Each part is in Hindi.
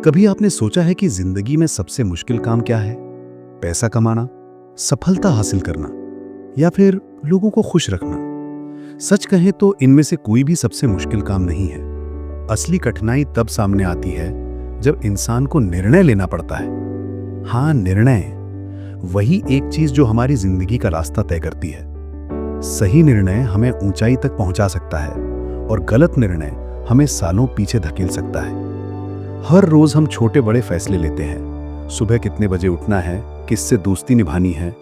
कभी आपने सोचा है कि जिंदगी में सबसे मुश्किल काम क्या है? पैसा कमाना, सफलता हासिल करना, या फिर लोगों को खुश रखना? सच कहें तो इनमें से कोई भी सबसे मुश्किल काम नहीं है। असली कठिनाई तब सामने आती है जब इंसान को निर्णय लेना पड़ता है। हाँ, निर्णय, वही एक चीज जो हमारी जिंदगी का रास्ता तय करती है। सही निर्णय हमें ऊंचाई तक पहुंचा सकता है और गलत निर्णय हमें सालों पीछे धकेल सकता है। हर रोज हम छोटे बड़े फैसले लेते हैं। सुबह कितने बजे उठना है, किससे दोस्ती निभानी है,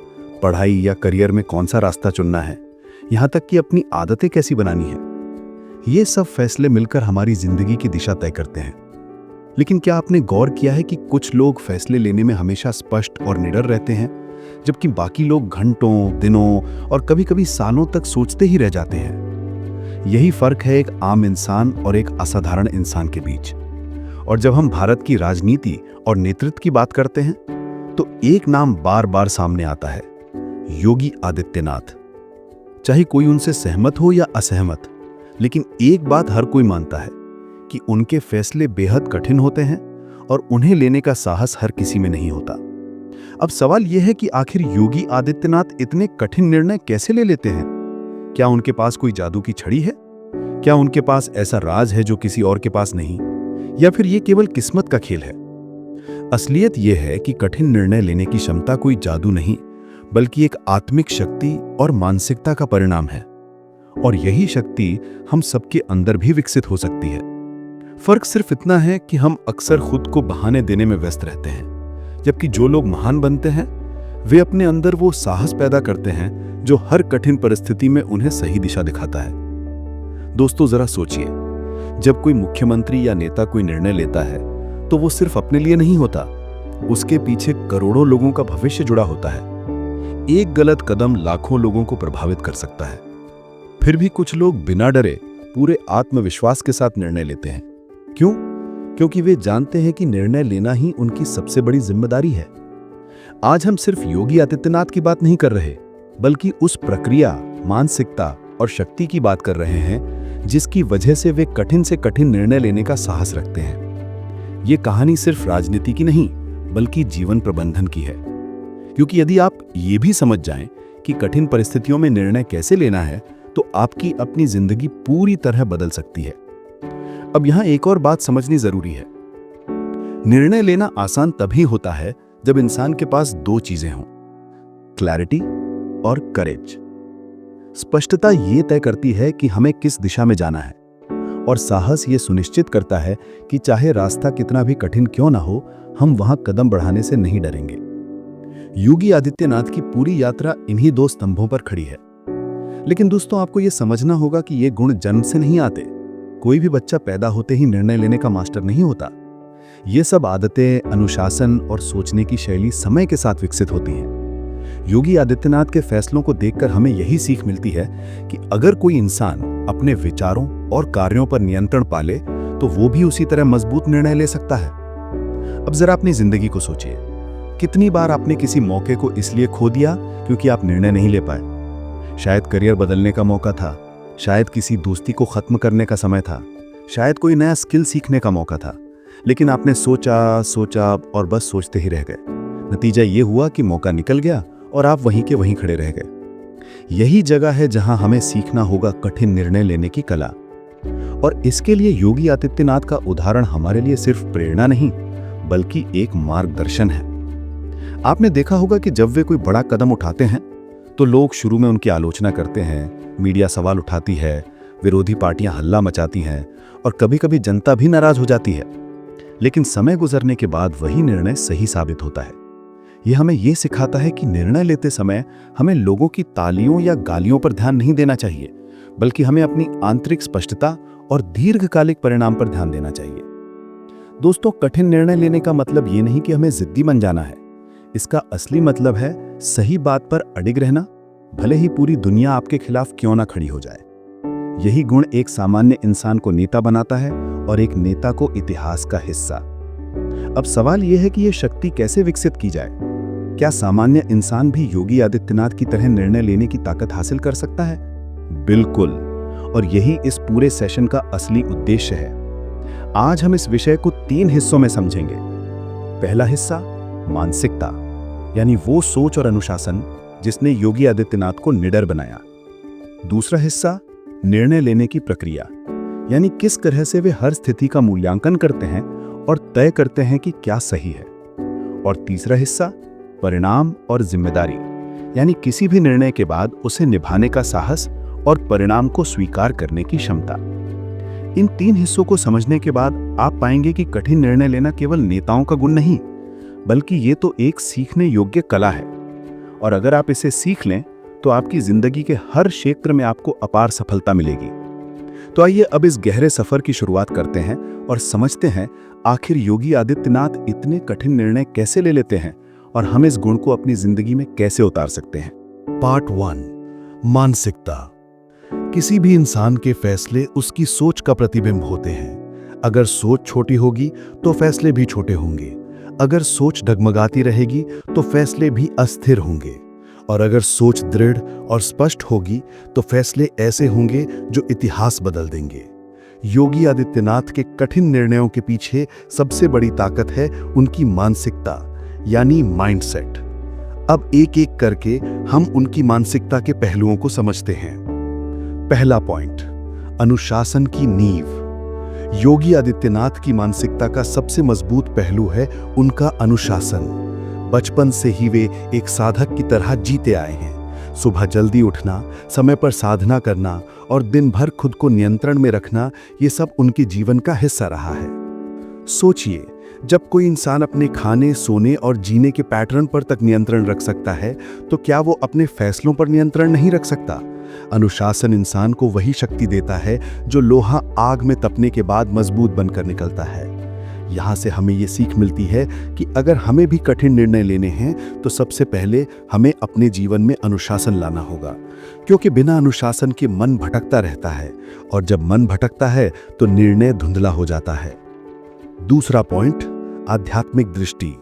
पढ़ाई या करियर में कौन सा रास्ता चुनना है, यहाँ तक कि अपनी आदतें कैसी बनानी है। ये सब फैसले मिलकर हमारी जिंदगी की दिशा तय करते हैं। लेकिन क्या आपने गौर किया है कि कुछ लोग फैसले लेने में हमेशा स्पष्ट और निडर रहते हैं, जबकि बाकी लोग घंटों, दिनों और कभी-कभी सालों तक सोचते ही रह जाते हैं। यही फर्क है एक आम इंसान और एक असाधारण इंसान के बीच। और जब हम भारत की राजनीति और नेतृत्व की बात करते हैं, तो एक नाम बार बार सामने आता है, योगी आदित्यनाथ। चाहे कोई उनसे सहमत हो या असहमत, लेकिन एक बात हर कोई मानता है कि उनके फैसले बेहद कठिन होते हैं और उन्हें लेने का साहस हर किसी में नहीं होता। अब सवाल यह है कि आखिर योगी आदित्यनाथ इतने कठिन निर्णय कैसे ले लेते हैं? क्या उनके पास कोई जादू की छड़ी है? क्या उनके पास ऐसा राज है जो किसी और के पास नहीं? या फिर ये केवल किस्मत का खेल है? असलियत यह है कि कठिन निर्णय लेने की क्षमता कोई जादू नहीं, बल्कि एक आत्मिक शक्ति और मानसिकता का परिणाम है। और यही शक्ति हम सबके अंदर भी विकसित हो सकती है। फर्क सिर्फ इतना है कि हम अक्सर खुद को बहाने देने में व्यस्त रहते हैं, जबकि जो लोग महान बनते हैं वे अपने अंदर वो साहस पैदा करते हैं जो हर कठिन परिस्थिति में उन्हें सही दिशा दिखाता है। दोस्तों, जरा सोचिए, जब कोई मुख्यमंत्री या नेता कोई निर्णय लेता है तो वो सिर्फ अपने लिए नहीं होता, उसके पीछे करोड़ों लोगों का भविष्य जुड़ा होता है। एक गलत कदम लाखों लोगों को प्रभावित कर सकता है। फिर भी कुछ लोग बिना डरे पूरे आत्मविश्वास के साथ निर्णय लेते हैं। क्यों? क्योंकि वे जानते हैं कि निर्णय लेना ही उनकी सबसे बड़ी जिम्मेदारी है। आज हम सिर्फ योगी आदित्यनाथ की बात नहीं कर रहे, बल्कि उस प्रक्रिया, मानसिकता और शक्ति की बात कर रहे हैं जिसकी वजह से वे कठिन से कठिन निर्णय लेने का साहस रखते हैं। ये कहानी सिर्फ राजनीति की नहीं, बल्कि जीवन प्रबंधन की है। क्योंकि यदि आप ये भी समझ जाएं कि कठिन परिस्थितियों में निर्णय कैसे लेना है, तो आपकी अपनी जिंदगी पूरी तरह बदल सकती है। अब यहां एक और बात समझनी जरूरी है। निर्णय लेना आसान तभी होता है जब इंसान के पास दो चीजें हों, क्लैरिटी और करेज। स्पष्टता ये तय करती है कि हमें किस दिशा में जाना है, और साहस ये सुनिश्चित करता है कि चाहे रास्ता कितना भी कठिन क्यों ना हो, हम वहां कदम बढ़ाने से नहीं डरेंगे। योगी आदित्यनाथ की पूरी यात्रा इन्हीं दो स्तंभों पर खड़ी है। लेकिन दोस्तों, आपको ये समझना होगा कि ये गुण जन्म से नहीं आते। कोई भी बच्चा पैदा होते ही निर्णय लेने का मास्टर नहीं होता। ये सब आदतें, अनुशासन और सोचने की शैली समय के साथ विकसित होती हैं। योगी आदित्यनाथ के फैसलों को देखकर हमें यही सीख मिलती है कि अगर कोई इंसान अपने विचारों और कार्यों पर नियंत्रण पाले, तो वो भी उसी तरह मजबूत निर्णय ले सकता है। अब जरा अपनी जिंदगी को सोचिए, कितनी बार आपने किसी मौके को इसलिए खो दिया क्योंकि आप निर्णय नहीं ले पाए? शायद करियर बदलने का मौका था, शायद किसी दोस्ती को खत्म करने का समय था, शायद कोई नया स्किल सीखने का मौका था, लेकिन आपने सोचा और बस सोचते ही रह गए। नतीजा ये हुआ कि मौका निकल गया और आप वहीं के वहीं खड़े रह गए। यही जगह है जहां हमें सीखना होगा कठिन निर्णय लेने की कला। और इसके लिए योगी आदित्यनाथ का उदाहरण हमारे लिए सिर्फ प्रेरणा नहीं, बल्कि एक मार्गदर्शन है। आपने देखा होगा कि जब वे कोई बड़ा कदम उठाते हैं तो लोग शुरू में उनकी आलोचना करते हैं, मीडिया सवाल उठाती है, विरोधी पार्टियां हल्ला मचाती हैं और कभी-कभी जनता भी नाराज हो जाती है। लेकिन समय गुजरने के बाद वही निर्णय सही साबित होता है। यह हमें यह सिखाता है कि निर्णय लेते समय हमें लोगों की तालियों या गालियों पर ध्यान नहीं देना चाहिए, बल्कि हमें अपनी आंतरिक स्पष्टता और दीर्घकालिक परिणाम पर ध्यान देना चाहिए। दोस्तों, कठिन निर्णय लेने का मतलब ये नहीं कि हमें जिद्दी बन जाना है। इसका असली मतलब है सही बात पर अडिग रहना, भले ही पूरी दुनिया आपके खिलाफ क्यों ना खड़ी हो जाए। यही गुण एक सामान्य इंसान को नेता बनाता है और एक नेता को इतिहास का हिस्सा। अब सवाल यह है कि यह शक्ति कैसे विकसित की जाए? क्या सामान्य इंसान भी योगी आदित्यनाथ की तरह निर्णय लेने की ताकत हासिल कर सकता है? बिल्कुल। और यही इस पूरे सेशन का असली उद्देश्य है। आज हम इस विषय को 3 हिस्सों में समझेंगे। पहला हिस्सा मानसिकता, यानी वो सोच और अनुशासन जिसने योगी आदित्यनाथ को निडर बनाया। दूसरा हिस्सा निर्णय लेने की प्रक्रिया, यानी किस तरह से वे हर स्थिति का मूल्यांकन करते हैं और तय करते हैं कि क्या सही है। और तीसरा हिस्सा परिणाम और जिम्मेदारी, यानी किसी भी निर्णय के बाद उसे निभाने का साहस और परिणाम को स्वीकार करने की क्षमता। इन 3 हिस्सों को समझने के बाद आप पाएंगे कि कठिन निर्णय लेना केवल नेताओं का गुण नहीं, बल्कि ये तो एक सीखने योग्य कला है। और अगर आप इसे सीख लें तो आपकी जिंदगी के हर क्षेत्र में आपको अपार सफलता मिलेगी। तो आइए अब इस गहरे सफर की शुरुआत करते हैं और समझते हैं आखिर योगी आदित्यनाथ इतने कठिन निर्णय कैसे ले लेते हैं और हम इस गुण को अपनी जिंदगी में कैसे उतार सकते हैं। पार्ट 1, मानसिकता। किसी भी इंसान के फैसले उसकी सोच का प्रतिबिंब होते हैं। अगर सोच छोटी होगी तो फैसले भी छोटे होंगे। अगर सोच डगमगाती रहेगी तो फैसले भी अस्थिर होंगे। और अगर सोच दृढ़ और स्पष्ट होगी तो फैसले ऐसे होंगे जो इतिहास बदल देंगे। योगी आदित्यनाथ के कठिन निर्णयों के पीछे सबसे बड़ी ताकत है उनकी मानसिकता, यानी माइंडसेट। अब एक एक करके हम उनकी मानसिकता के पहलुओं को समझते हैं। पहला पॉइंट, अनुशासन की नींव। योगी आदित्यनाथ की मानसिकता का सबसे मजबूत पहलू है उनका अनुशासन। बचपन से ही वे एक साधक की तरह जीते आए हैं। सुबह जल्दी उठना, समय पर साधना करना और दिन भर खुद को नियंत्रण में रखना, ये सब उनके जीवन का हिस्सा रहा है। सोचिए, जब कोई इंसान अपने खाने, सोने और जीने के पैटर्न पर तक नियंत्रण रख सकता है, तो क्या वो अपने फैसलों पर नियंत्रण नहीं रख सकता? अनुशासन इंसान को वही शक्ति देता है जो लोहा आग में तपने के बाद मजबूत बनकर निकलता है। यहाँ से हमें ये सीख मिलती है कि अगर हमें भी कठिन निर्णय लेने हैं तो सबसे पहले हमें अपने जीवन में अनुशासन लाना होगा, क्योंकि बिना अनुशासन के मन भटकता रहता है और जब मन भटकता है तो निर्णय धुंधला हो जाता है। दूसरा पॉइंट, आध्यात्मिक दृष्टि।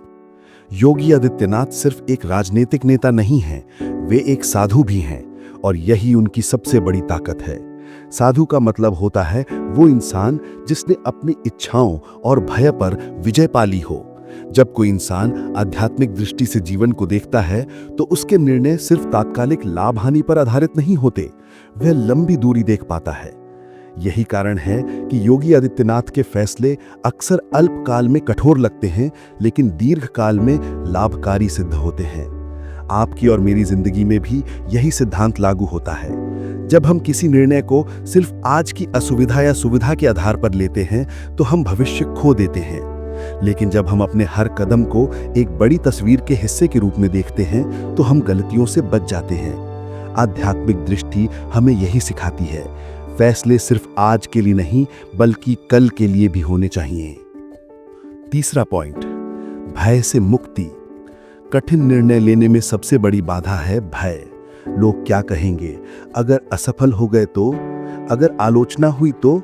योगी आदित्यनाथ सिर्फ एक राजनीतिक नेता नहीं हैं, वे एक साधु भी हैं और यही उनकी सबसे बड़ी ताकत है। साधु का मतलब होता है वो इंसान जिसने अपनी इच्छाओं और भय पर विजय पा ली हो। जब कोई इंसान आध्यात्मिक दृष्टि से जीवन को देखता है तो उसके निर्णय सिर्फ तात्कालिक लाभ हानि पर आधारित नहीं होते, वह लंबी दूरी देख पाता है। यही कारण है कि योगी आदित्यनाथ के फैसले अक्सर अल्पकाल में कठोर लगते हैं, लेकिन दीर्घकाल में लाभकारी सिद्ध होते हैं। आपकी और मेरी जिंदगी में भी यही सिद्धांत लागू होता है। जब हम किसी निर्णय को सिर्फ आज की असुविधा या सुविधा के आधार पर लेते हैं तो हम भविष्य खो देते हैं, लेकिन जब हम अपने हर कदम को एक बड़ी तस्वीर के हिस्से के रूप में देखते हैं तो हम गलतियों से बच जाते हैं। आध्यात्मिक दृष्टि हमें यही सिखाती है, फैसले सिर्फ आज के लिए नहीं बल्कि कल के लिए भी होने चाहिए। तीसरा पॉइंट, भय से मुक्ति। कठिन निर्णय लेने में सबसे बड़ी बाधा है भय। लोग क्या कहेंगे, अगर असफल हो गए तो, अगर आलोचना हुई तो?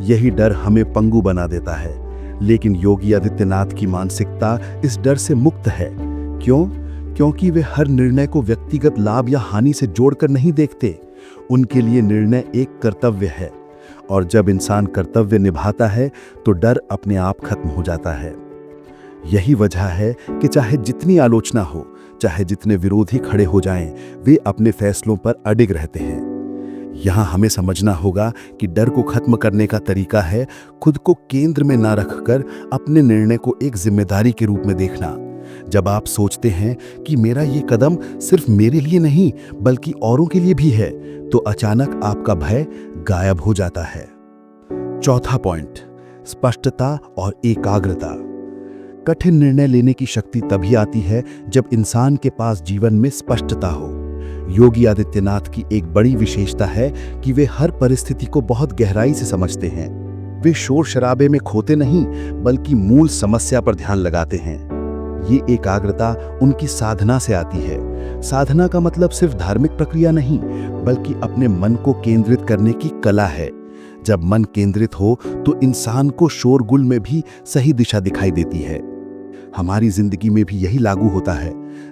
यही डर हमें पंगु बना देता है। लेकिन योगी आदित्यनाथ की मानसिकता इस डर से मुक्त है। क्यों? क्योंकि वे हर निर्णय को व्यक्तिगत लाभ या हानि से जोड़कर नहीं देखते। उनके लिए निर्णय एक कर्तव्य है, और जब इंसान कर्तव्य निभाता है तो डर अपने आप खत्म हो जाता है। यही वजह है कि चाहे जितनी आलोचना हो, चाहे जितने विरोधी खड़े हो जाएं, वे अपने फैसलों पर अडिग रहते हैं। यहाँ हमें समझना होगा कि डर को खत्म करने का तरीका है खुद को केंद्र में ना रखकर अपने निर्णय को एक जिम्मेदारी के रूप में देखना। जब आप सोचते हैं कि मेरा ये कदम सिर्फ मेरे लिए नहीं बल्कि औरों के लिए भी है, तो अचानक आपका भय गायब हो जाता है। चौथा पॉइंट, स्पष्टता और एकाग्रता। कठिन निर्णय लेने की शक्ति तभी आती है जब इंसान के पास जीवन में स्पष्टता हो। योगी आदित्यनाथ की एक बड़ी विशेषता है कि वे हर परिस्थिति को बहुत गहराई से समझते हैं। वे शोर शराबे में खोते नहीं बल्कि मूल समस्या पर ध्यान लगाते हैं। ये एकाग्रता उनकी साधना से आती है। साधना का मतलब सिर्फ धार्मिक प्रक्रिया नहीं बल्कि अपने मन को केंद्रित करने की कला है। जब मन केंद्रित हो तो इंसान को शोरगुल में भी सही दिशा दिखाई देती है। हमारी जिंदगी में भी यही लागू होता है।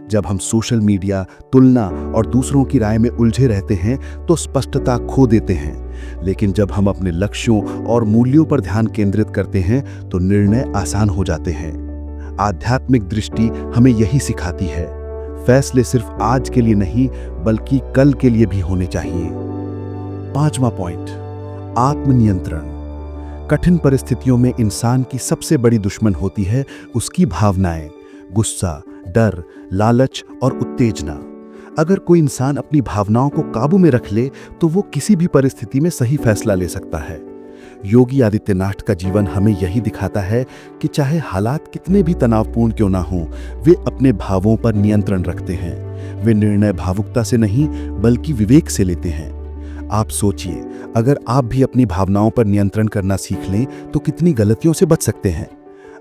जब हम सोशल मीडिया, तुलना और दूसरों की राय में उलझे रहते हैं तो स्पष्टता खो देते हैं। लेकिन जब हम अपने लक्ष्यों और मूल्यों पर ध्यान केंद्रित करते हैं तो निर्णय आसान हो जाते हैं। आध्यात्मिक दृष्टि हमें यही सिखाती है, फैसले सिर्फ आज के लिए नहीं बल्कि कल के लिए भी होने चाहिए। 5वां पॉइंट, आत्मनियंत्रण। कठिन परिस्थितियों में इंसान की सबसे बड़ी दुश्मन होती है उसकी भावनाएं, गुस्सा, डर, लालच और उत्तेजना। अगर कोई इंसान अपनी भावनाओं को काबू में रख ले तो वो किसी भी परिस्थिति में सही फैसला ले सकता है। योगी आदित्यनाथ का जीवन हमें यही दिखाता है कि चाहे हालात कितने भी तनावपूर्ण क्यों ना हों, वे अपने भावों पर नियंत्रण रखते हैं। वे निर्णय भावुकता से नहीं बल्कि विवेक से लेते हैं। आप सोचिए, अगर आप भी अपनी भावनाओं पर नियंत्रण करना सीख लें तो कितनी गलतियों से बच सकते हैं।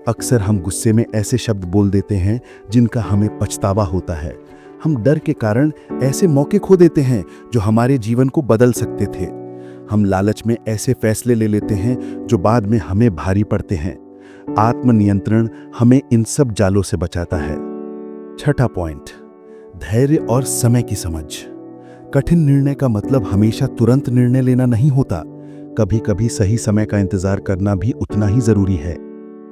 अक्सर हम गुस्से में ऐसे शब्द बोल देते हैं जिनका हमें पछतावा होता है। हम डर के कारण ऐसे मौके खो देते हैं जो हमारे जीवन को बदल सकते थे। हम लालच में ऐसे फैसले ले लेते हैं जो बाद में हमें भारी पड़ते हैं। आत्मनियंत्रण हमें इन सब जालों से बचाता है। 6वां पॉइंट, धैर्य और समय की समझ। कठिन निर्णय का मतलब हमेशा तुरंत निर्णय लेना नहीं होता। कभी कभी सही समय का इंतजार करना भी उतना ही जरूरी है।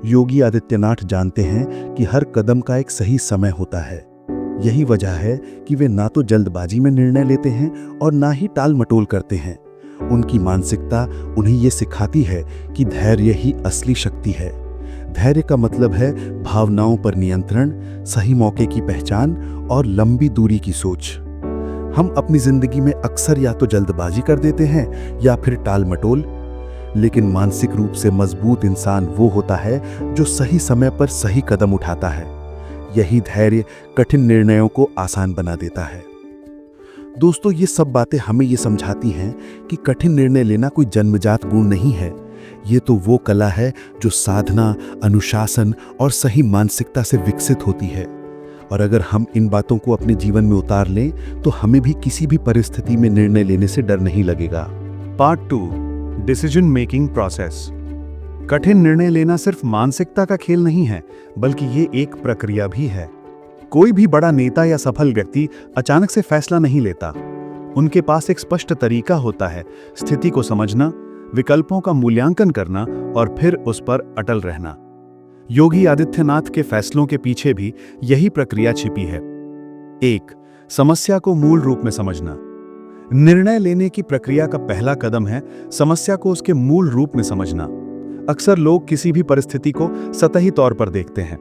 योगी आदित्यनाथ जानते हैं कि हर कदम का एक सही समय होता है। यही वजह है कि वे ना तो जल्दबाजी में निर्णय लेते हैं और ना ही टाल मटोल करते हैं। उनकी मानसिकता उन्हें ये सिखाती है कि धैर्य ही असली शक्ति है। धैर्य का मतलब है भावनाओं पर नियंत्रण, सही मौके की पहचान और लंबी दूरी की सोच। हम अपनी जिंदगी में अक्सर या तो जल्दबाजी कर देते हैं या फिर टाल मटोल, लेकिन मानसिक रूप से मजबूत इंसान वो होता है जो सही समय पर सही कदम उठाता है। यही धैर्य कठिन निर्णयों को आसान बना देता है। दोस्तों, ये सब बातें हमें ये समझाती हैं कि कठिन निर्णय लेना कोई जन्मजात गुण नहीं है। ये तो वो कला है जो साधना, अनुशासन और सही मानसिकता से विकसित होती है। और अगर हम इन बातों को अपने जीवन में उतार लें तो हमें भी किसी भी परिस्थिति में निर्णय लेने से डर नहीं लगेगा। Part 2, decision making process. कठिन निर्णय लेना सिर्फ मानसिकता का खेल नहीं है, बल्कि ये एक प्रक्रिया भी है। कोई भी बड़ा नेता या सफल व्यक्ति अचानक से फैसला नहीं लेता। उनके पास एक स्पष्ट तरीका होता है, स्थिति को समझना, विकल्पों का मूल्यांकन करना और फिर उस पर अटल रहना। योगी आदित्यनाथ के फैसलों के पीछे भी यही प्रक्रिया छिपी है। 1, समस्या को मूल रूप में समझना। निर्णय लेने की प्रक्रिया का पहला कदम है समस्या को उसके मूल रूप में समझना। अक्सर लोग किसी भी परिस्थिति को सतही तौर पर देखते हैं।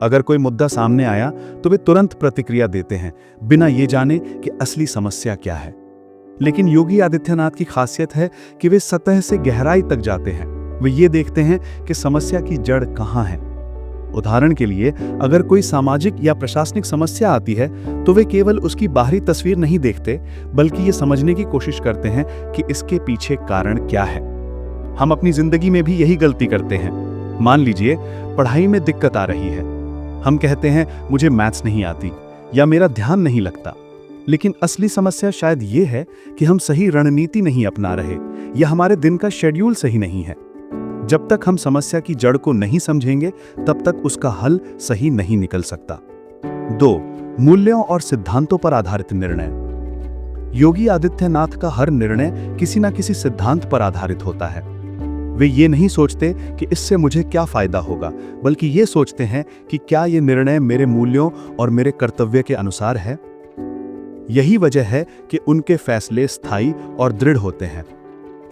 अगर कोई मुद्दा सामने आया तो वे तुरंत प्रतिक्रिया देते हैं, बिना ये जाने कि असली समस्या क्या है। लेकिन योगी आदित्यनाथ की खासियत है कि वे सतह से गहराई तक जाते हैं। वे ये देखते हैं कि समस्या की जड़ कहाँ है। उदाहरण के लिए, अगर कोई सामाजिक या प्रशासनिक समस्या आती है तो वे केवल उसकी बाहरी तस्वीर नहीं देखते, बल्कि ये समझने की कोशिश करते हैं कि इसके पीछे कारण क्या है। हम अपनी जिंदगी में भी यही गलती करते हैं। मान लीजिए, पढ़ाई में दिक्कत आ रही है। हम कहते हैं मुझे मैथ्स नहीं आती या मेरा ध्यान नहीं लगता। लेकिन असली समस्या शायद ये है कि हम सही रणनीति नहीं अपना रहे या हमारे दिन का शेड्यूल सही नहीं है। जब तक हम समस्या की जड़ को नहीं समझेंगे, तब तक उसका हल सही नहीं निकल सकता। 2, मूल्यों और सिद्धांतों पर आधारित निर्णय। योगी आदित्यनाथ का हर निर्णय किसी न किसी सिद्धांत पर आधारित होता है। वे ये नहीं सोचते कि इससे मुझे क्या फायदा होगा, बल्कि ये सोचते हैं कि क्या ये निर्णय मेरे मूल्यों और मेरे कर्तव्य के अनुसार है। यही वजह है कि उनके फैसले स्थायी और दृढ़ होते हैं।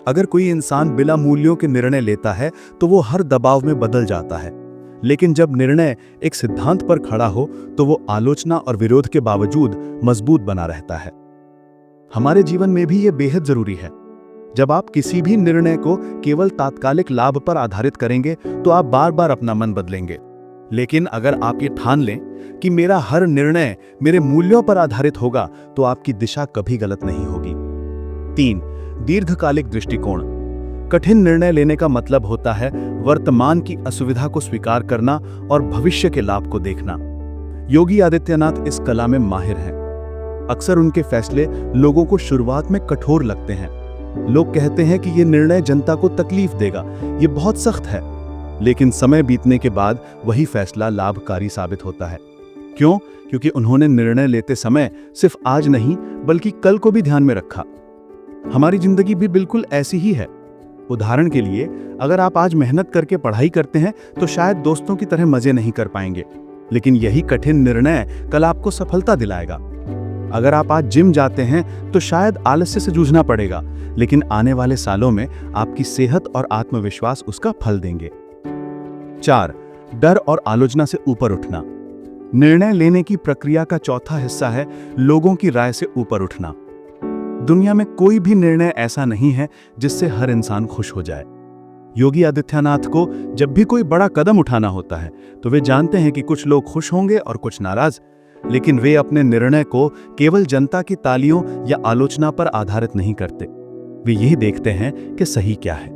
अगर कोई इंसान बिना मूल्यों के निर्णय लेता है तो वो हर दबाव में बदल जाता है। लेकिन जब निर्णय एक सिद्धांत पर खड़ा हो तो वो आलोचना और विरोध के बावजूद मजबूत बना रहता है। हमारे जीवन में भी ये बेहद जरूरी है। जब आप किसी भी निर्णय को केवल तात्कालिक लाभ पर आधारित करेंगे तो आप बार बार अपना मन बदलेंगे। लेकिन अगर आप ये ठान लें कि मेरा हर निर्णय मेरे मूल्यों पर आधारित होगा, तो आपकी दिशा कभी गलत नहीं होगी। 3, दीर्घकालिक दृष्टिकोण। कठिन निर्णय लेने का मतलब होता है वर्तमान की असुविधा को स्वीकार करना और भविष्य के लाभ को देखना। योगी आदित्यनाथ इस कला में माहिर हैं। अक्सर उनके फैसले लोगों को शुरुआत में कठोर लगते हैं। लोग कहते हैं कि ये निर्णय जनता को तकलीफ देगा, ये बहुत सख्त है। लेकिन समय बीतने के बाद वही फैसला लाभकारी साबित होता है। क्यों? क्योंकि उन्होंने निर्णय लेते समय सिर्फ आज नहीं बल्कि कल को भी ध्यान में रखा। हमारी जिंदगी भी बिल्कुल ऐसी ही है। उदाहरण के लिए, अगर आप आज मेहनत करके पढ़ाई करते हैं तो शायद दोस्तों की तरह मजे नहीं कर पाएंगे, लेकिन यही कठिन निर्णय कल आपको सफलता दिलाएगा। अगर आप आज जिम जाते हैं तो शायद आलस्य से जूझना पड़ेगा, लेकिन आने वाले सालों में आपकी सेहत और आत्मविश्वास उसका फल देंगे। 4. डर और आलोचना से ऊपर उठना। निर्णय लेने की प्रक्रिया का चौथा हिस्सा है लोगों की राय से ऊपर उठना। दुनिया में कोई भी निर्णय ऐसा नहीं है जिससे हर इंसान खुश हो जाए। योगी आदित्यनाथ को जब भी कोई बड़ा कदम उठाना होता है तो वे जानते हैं कि कुछ लोग खुश होंगे और कुछ नाराज, लेकिन वे अपने निर्णय को केवल जनता की तालियों या आलोचना पर आधारित नहीं करते। वे यही देखते हैं कि सही क्या है।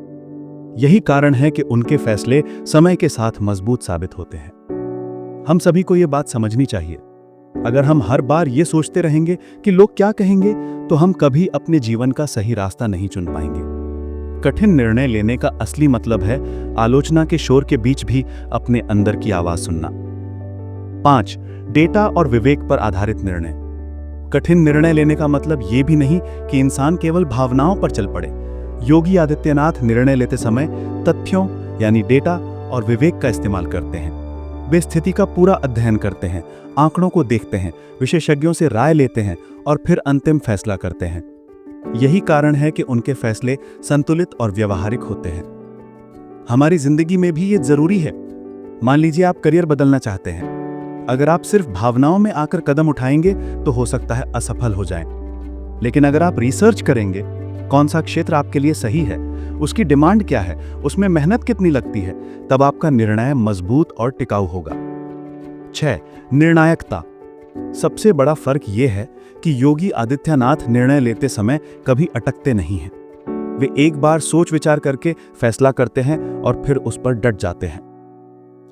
यही कारण है कि उनके फैसले समय के साथ मजबूत साबित होते हैं। हम सभी को यह बात समझनी चाहिए। अगर हम हर बार ये सोचते रहेंगे कि लोग क्या कहेंगे, तो हम कभी अपने जीवन का सही रास्ता नहीं चुन पाएंगे। कठिन निर्णय लेने का असली मतलब है आलोचना के शोर के बीच भी अपने अंदर की आवाज सुनना। 5. डेटा और विवेक पर आधारित निर्णय। कठिन निर्णय लेने का मतलब ये भी नहीं कि इंसान केवल भावनाओं पर चल पड़े। योगी आदित्यनाथ निर्णय लेते समय तथ्यों यानी डेटा और विवेक का इस्तेमाल करते हैं। वे स्थिति का पूरा अध्ययन करते हैं, आंकड़ों को देखते हैं, विशेषज्ञों से राय लेते हैं और फिर अंतिम फैसला करते हैं। यही कारण है कि उनके फैसले संतुलित और व्यावहारिक होते हैं। हमारी जिंदगी में भी ये जरूरी है। मान लीजिए आप करियर बदलना चाहते हैं। अगर आप सिर्फ भावनाओं में आकर कदम उठाएंगे तो हो सकता है असफल हो जाएं। लेकिन अगर आप रिसर्च करेंगे, कौन सा क्षेत्र आपके लिए सही है, उसकी डिमांड क्या है, उसमें मेहनत कितनी लगती है, तब आपका निर्णय मजबूत और टिकाऊ होगा। 6. निर्णायकता। सबसे बड़ा फर्क यह है कि योगी आदित्यनाथ निर्णय लेते समय कभी अटकते नहीं हैं। वे एक बार सोच विचार करके फैसला करते हैं और फिर उस पर डट जाते हैं।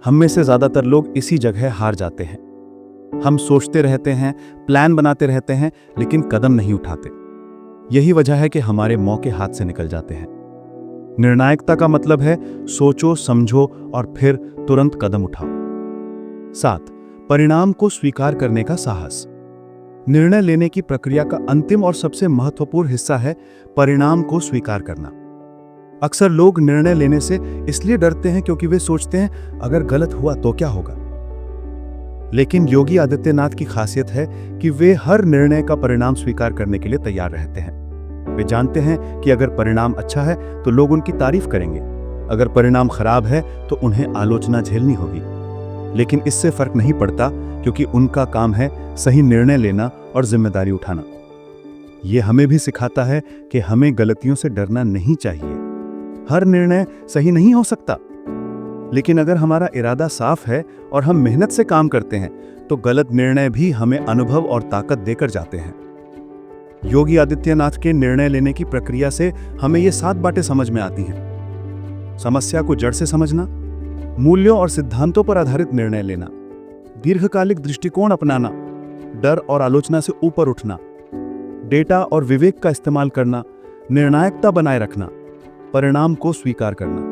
हम में से ज्यादातर लोग इसी जगह हार जाते हैं। हम सोचते रहते हैं, प्लान बनाते रहते हैं, लेकिन कदम नहीं उठाते। यही वजह है कि हमारे मौके हाथ से निकल जाते हैं। निर्णायकता का मतलब है सोचो, समझो और फिर तुरंत कदम उठाओ। 7. परिणाम को स्वीकार करने का साहस। निर्णय लेने की प्रक्रिया का अंतिम और सबसे महत्वपूर्ण हिस्सा है परिणाम को स्वीकार करना। अक्सर लोग निर्णय लेने से इसलिए डरते हैं क्योंकि वे सोचते हैं अगर गलत हुआ तो क्या होगा। लेकिन योगी आदित्यनाथ की खासियत है कि वे हर निर्णय का परिणाम स्वीकार करने के लिए तैयार रहते हैं। वे जानते हैं कि अगर परिणाम अच्छा है तो लोग उनकी तारीफ करेंगे, अगर परिणाम खराब है तो उन्हें आलोचना झेलनी होगी। लेकिन इससे फर्क नहीं पड़ता क्योंकि उनका काम है सही निर्णय लेना और जिम्मेदारी उठाना। यह हमें भी सिखाता है कि हमें गलतियों से डरना नहीं चाहिए। हर निर्णय सही नहीं हो सकता, लेकिन अगर हमारा इरादा साफ है और हम मेहनत से काम करते हैं तो गलत निर्णय भी हमें अनुभव और ताकत देकर जाते हैं। योगी आदित्यनाथ के निर्णय लेने की प्रक्रिया से हमें ये 7 बातें समझ में आती हैं। समस्या को जड़ से समझना, मूल्यों और सिद्धांतों पर आधारित निर्णय लेना, दीर्घकालिक दृष्टिकोण अपनाना, डर और आलोचना से ऊपर उठना, डेटा और विवेक का इस्तेमाल करना, निर्णायकता बनाए रखना, परिणाम को स्वीकार करना।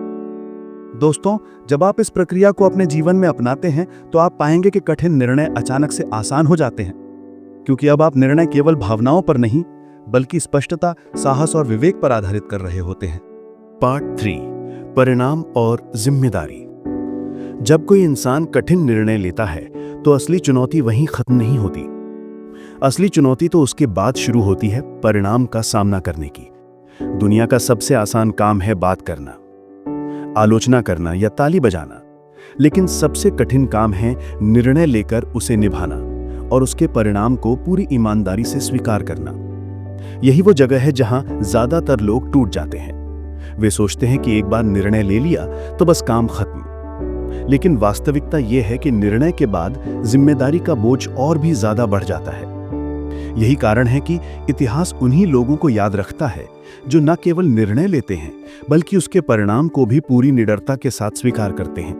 दोस्तों, जब आप इस प्रक्रिया को अपने जीवन में अपनाते हैं तो आप पाएंगे कि कठिन निर्णय अचानक से आसान हो जाते हैं, क्योंकि अब आप निर्णय केवल भावनाओं पर नहीं बल्कि स्पष्टता, साहस और विवेक पर आधारित कर रहे होते हैं। पार्ट 3, परिणाम और जिम्मेदारी। जब कोई इंसान कठिन निर्णय लेता है तो असली चुनौती वहीं खत्म नहीं होती। असली चुनौती तो उसके बाद शुरू होती है परिणाम का सामना करने की। दुनिया का सबसे आसान काम है बात करना, आलोचना करना या ताली बजाना, लेकिन सबसे कठिन काम है निर्णय लेकर उसे निभाना और उसके परिणाम को पूरी ईमानदारी से स्वीकार करना। यही वो जगह है जहां ज्यादातर लोग टूट जाते हैं। वे सोचते हैं कि एक बार निर्णय ले लिया तो बस काम खत्म, लेकिन वास्तविकता यह है कि निर्णय के बाद जिम्मेदारी का बोझ और भी ज्यादा बढ़ जाता है। यही कारण है कि इतिहास उन्हीं लोगों को याद रखता है जो न केवल निर्णय लेते हैं बल्कि उसके परिणाम को भी पूरी निडरता के साथ स्वीकार करते हैं।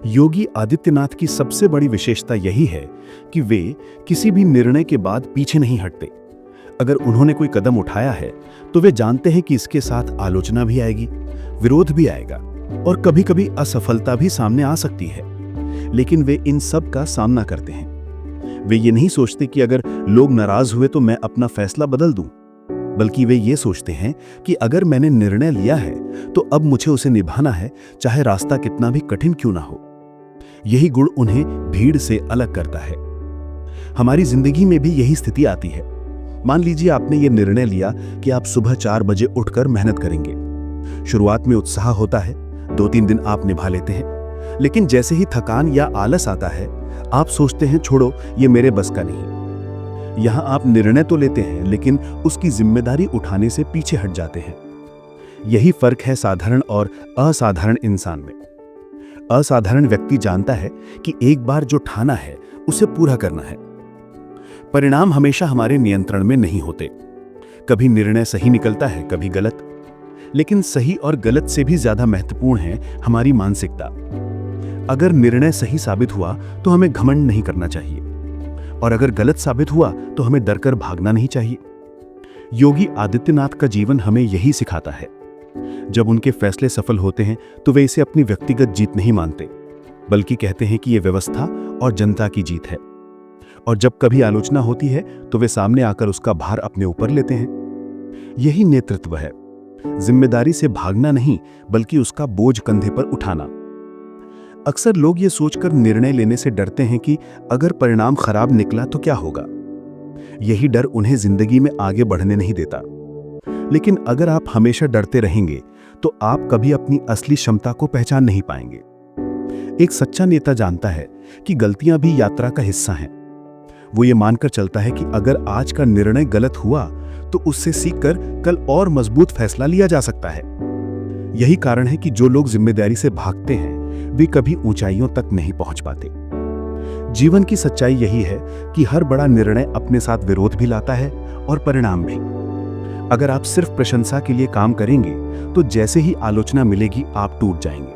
योगी आदित्यनाथ की सबसे बड़ी विशेषता यही है कि वे किसी भी निर्णय के बाद पीछे नहीं हटते। अगर उन्होंने कोई कदम उठाया है तो वे जानते हैं कि इसके साथ आलोचना भी आएगी, विरोध भी आएगा और कभी-कभी असफलता भी सामने आ सकती है, लेकिन वे इन सब का सामना करते हैं। वे ये नहीं सोचते कि अगर लोग नाराज हुए तो मैं अपना फैसला बदल दूं, बल्कि वे ये सोचते हैं कि अगर मैंने निर्णय लिया है तो अब मुझे उसे निभाना है, चाहे रास्ता कितना भी कठिन क्यों ना हो। यही गुण उन्हें भीड़ से अलग करता है। हमारी जिंदगी में भी यही स्थिति आती है। मान लीजिए आपने ये निर्णय लिया कि आप सुबह 4 बजे उठकर मेहनत करेंगे। शुरुआत में उत्साह होता है, 2-3 दिन आप निभा लेते हैं, लेकिन जैसे ही थकान या आलस आता है, आप सोचते हैं छोड़ो, ये मेरे बस का नहीं। यहां आप निर्णय तो लेते हैं, लेकिन उसकी जिम्मेदारी उठाने से पीछे हट जाते हैं। यही फर्क है साधारण और असाधारण इंसान में। असाधारण व्यक्ति जानता है कि एक बार जो ठाना है उसे पूरा करना है। परिणाम हमेशा हमारे नियंत्रण में नहीं होते। कभी निर्णय सही निकलता है, कभी गलत, लेकिन सही और गलत से भी ज्यादा महत्वपूर्ण है हमारी मानसिकता। अगर निर्णय सही साबित हुआ तो हमें घमंड नहीं करना चाहिए, और अगर गलत साबित हुआ तो हमें डरकर भागना नहीं चाहिए। योगी आदित्यनाथ का जीवन हमें यही सिखाता है। जब उनके फैसले सफल होते हैं तो वे इसे अपनी व्यक्तिगत जीत नहीं मानते, बल्कि कहते हैं कि यह व्यवस्था और जनता की जीत है। और जब कभी आलोचना होती है तो वे सामने आकर उसका भार अपने ऊपर लेते हैं। यही नेतृत्व है, जिम्मेदारी से भागना नहीं, बल्कि उसका बोझ कंधे पर उठाना। अक्सर लोग ये सोचकर निर्णय लेने से डरते हैं कि अगर परिणाम खराब निकला तो क्या होगा। यही डर उन्हें जिंदगी में आगे बढ़ने नहीं देता। लेकिन अगर आप हमेशा डरते रहेंगे तो आप कभी अपनी असली क्षमता को पहचान नहीं पाएंगे। एक सच्चा नेता जानता है कि गलतियां भी यात्रा का हिस्सा हैं। वो ये मानकर चलता है कि अगर आज का निर्णय गलत हुआ तो उससे सीखकर कल और मजबूत फैसला लिया जा सकता है। यही कारण है कि जो लोग जिम्मेदारी से भागते हैं वे कभी ऊंचाइयों तक नहीं पहुंच पाते। जीवन की सच्चाई यही है कि हर बड़ा निर्णय अपने साथ विरोध भी लाता है और परिणाम भी। अगर आप सिर्फ प्रशंसा के लिए काम करेंगे तो जैसे ही आलोचना मिलेगी आप टूट जाएंगे।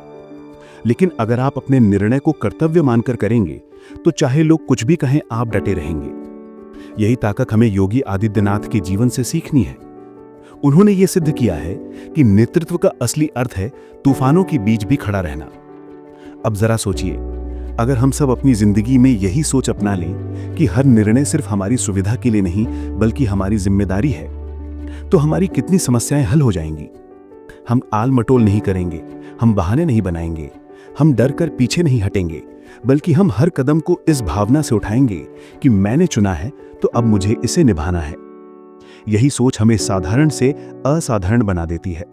लेकिन अगर आप अपने निर्णय को कर्तव्य मानकर करेंगे तो चाहे लोग कुछ भी कहें, आप डटे रहेंगे। यही ताकत हमें योगी आदित्यनाथ के जीवन से सीखनी है। उन्होंने ये सिद्ध किया है कि नेतृत्व का असली अर्थ है तूफानों के बीच भी खड़ा रहना। अब जरा सोचिए, अगर हम सब अपनी जिंदगी में यही सोच अपना लें कि हर निर्णय सिर्फ हमारी सुविधा के लिए नहीं बल्कि हमारी जिम्मेदारी है, तो हमारी कितनी समस्याएं हल हो जाएंगी। हम आल मटोल नहीं करेंगे, हम बहाने नहीं बनाएंगे, हम डर कर पीछे नहीं हटेंगे, बल्कि हम हर कदम को इस भावना से उठाएंगे कि मैंने चुना है तो अब मुझे इसे निभाना है। यही सोच हमें साधारण से असाधारण बना देती है।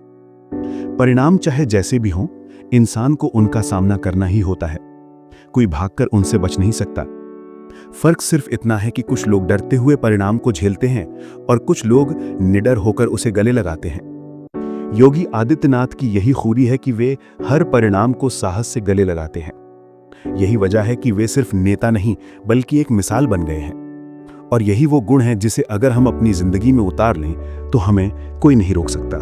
परिणाम चाहे जैसे भी हों, इंसान को उनका सामना करना ही होता है। कोई भागकर उनसे बच नहीं सकता। फर्क सिर्फ इतना है कि कुछ लोग डरते हुए परिणाम को झेलते हैं और कुछ लोग निडर होकर उसे गले लगाते हैं। योगी आदित्यनाथ की यही खूबी है कि वे हर परिणाम को साहस से गले लगाते हैं। यही वजह है कि वे सिर्फ नेता नहीं बल्कि एक मिसाल बन गए हैं। और यही वो गुण है जिसे अगर हम अपनी जिंदगी में उतार लें तो हमें कोई नहीं रोक सकता।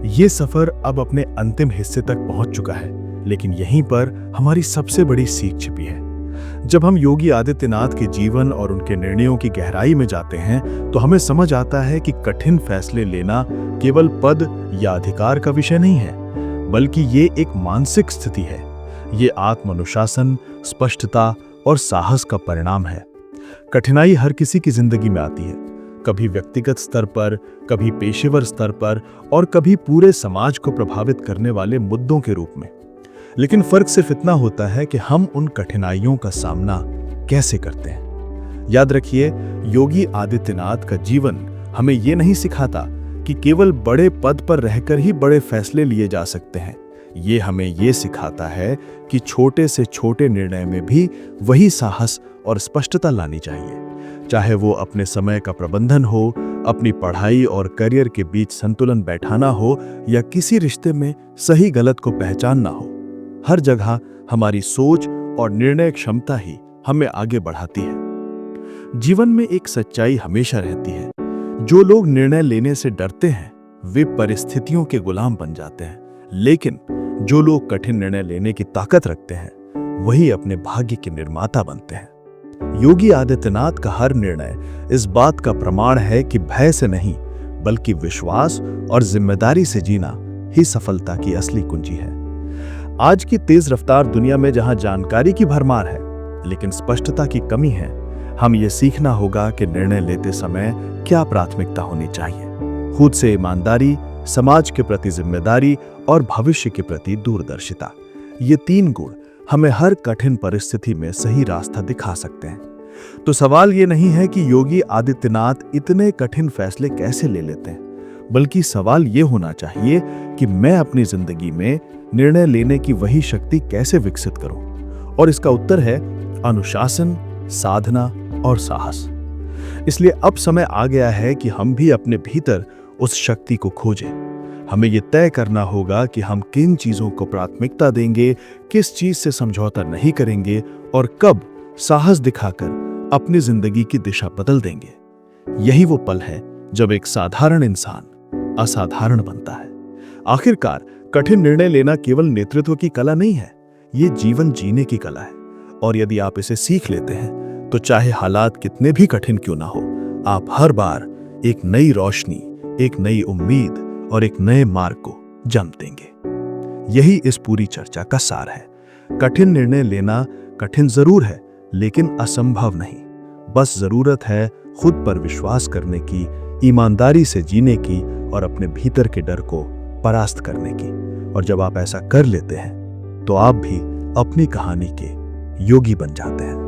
ये सफर अब अपने अंतिम हिस्से तक पहुंच चुका है, लेकिन यहीं पर हमारी सबसे बड़ी सीख छिपी है। जब हम योगी आदित्यनाथ के जीवन और उनके निर्णयों की गहराई में जाते हैं तो हमें समझ आता है कि कठिन फैसले लेना केवल पद या अधिकार का विषय नहीं है, बल्कि ये एक मानसिक स्थिति है। ये आत्मानुशासन, स्पष्टता और साहस का परिणाम है। कठिनाई हर किसी की जिंदगी में आती है, कभी व्यक्तिगत स्तर पर, कभी पेशेवर स्तर पर और कभी पूरे समाज को प्रभावित करने वाले मुद्दों के रूप में। लेकिन फर्क सिर्फ इतना होता है कि हम उन कठिनाइयों का सामना कैसे करते हैं। याद रखिए, योगी आदित्यनाथ का जीवन हमें यह नहीं सिखाता कि केवल बड़े पद पर रहकर ही बड़े फैसले लिए जा सकते हैं। ये हमें ये सिखाता है कि छोटे से छोटे निर्णय में भी वही साहस और स्पष्टता लानी चाहिए। चाहे वो अपने समय का प्रबंधन हो, अपनी पढ़ाई और करियर के बीच संतुलन बैठाना हो, या किसी रिश्ते में सही गलत को पहचानना हो। हर जगह हमारी सोच और निर्णय क्षमता ही हमें आगे बढ़ाती है। जीवन में एक सच्चाई हमेशा रहती है, जो लोग निर्णय लेने से डरते हैं वे परिस्थितियों के गुलाम बन जाते हैं, लेकिन जो लोग कठिन निर्णय लेने की ताकत रखते हैं वही अपने भाग्य के निर्माता बनते हैं। योगी आदित्यनाथ का हर निर्णय इस बात का प्रमाण है कि भय से नहीं बल्कि विश्वास और जिम्मेदारी से जीना ही सफलता की असली कुंजी है। आज की तेज रफ्तार दुनिया में जहां जानकारी की भरमार है लेकिन स्पष्टता की कमी है, हम ये सीखना होगा कि निर्णय लेते समय क्या प्राथमिकता होनी चाहिए। खुद से ईमानदारी, समाज के प्रति जिम्मेदारी और भविष्य के प्रति दूरदर्शिता। ये 3 गुण हमें हर कठिन परिस्थिति में सही रास्ता दिखा सकते हैं। तो सवाल ये नहीं है कि योगी आदित्यनाथ इतने कठिन फैसले कैसे ले लेते हैं, बल्कि सवाल ये होना चाहिए कि मैं अपनी जिंदगी में निर्णय लेने की वही शक्ति कैसे विकसित करूं। और इसका उत्तर है अनुशासन, साधना और साहस। इसलिए अब समय आ गया है कि हम भी अपने भीतर उस शक्ति को खोजें। हमें यह तय करना होगा कि हम किन चीजों को प्राथमिकता देंगे, किस चीज से समझौता नहीं करेंगे और कब साहस दिखाकर अपनी जिंदगी की दिशा बदल देंगे। यही वो पल है जब एक साधारण इंसान असाधारण बनता है। आखिरकार कठिन निर्णय लेना केवल नेतृत्व की कला नहीं है, ये जीवन जीने की कला है। और यदि आप इसे सीख लेते हैं तो चाहे हालात कितने भी कठिन क्यों ना हो, आप हर बार एक नई रोशनी, एक नई उम्मीद और एक नए मार्ग को जन्म देंगे। यही इस पूरी चर्चा का सार है। कठिन निर्णय लेना कठिन जरूर है, लेकिन असंभव नहीं। बस जरूरत है खुद पर विश्वास करने की, ईमानदारी से जीने की और अपने भीतर के डर को परास्त करने की। और जब आप ऐसा कर लेते हैं तो आप भी अपनी कहानी के योगी बन जाते हैं।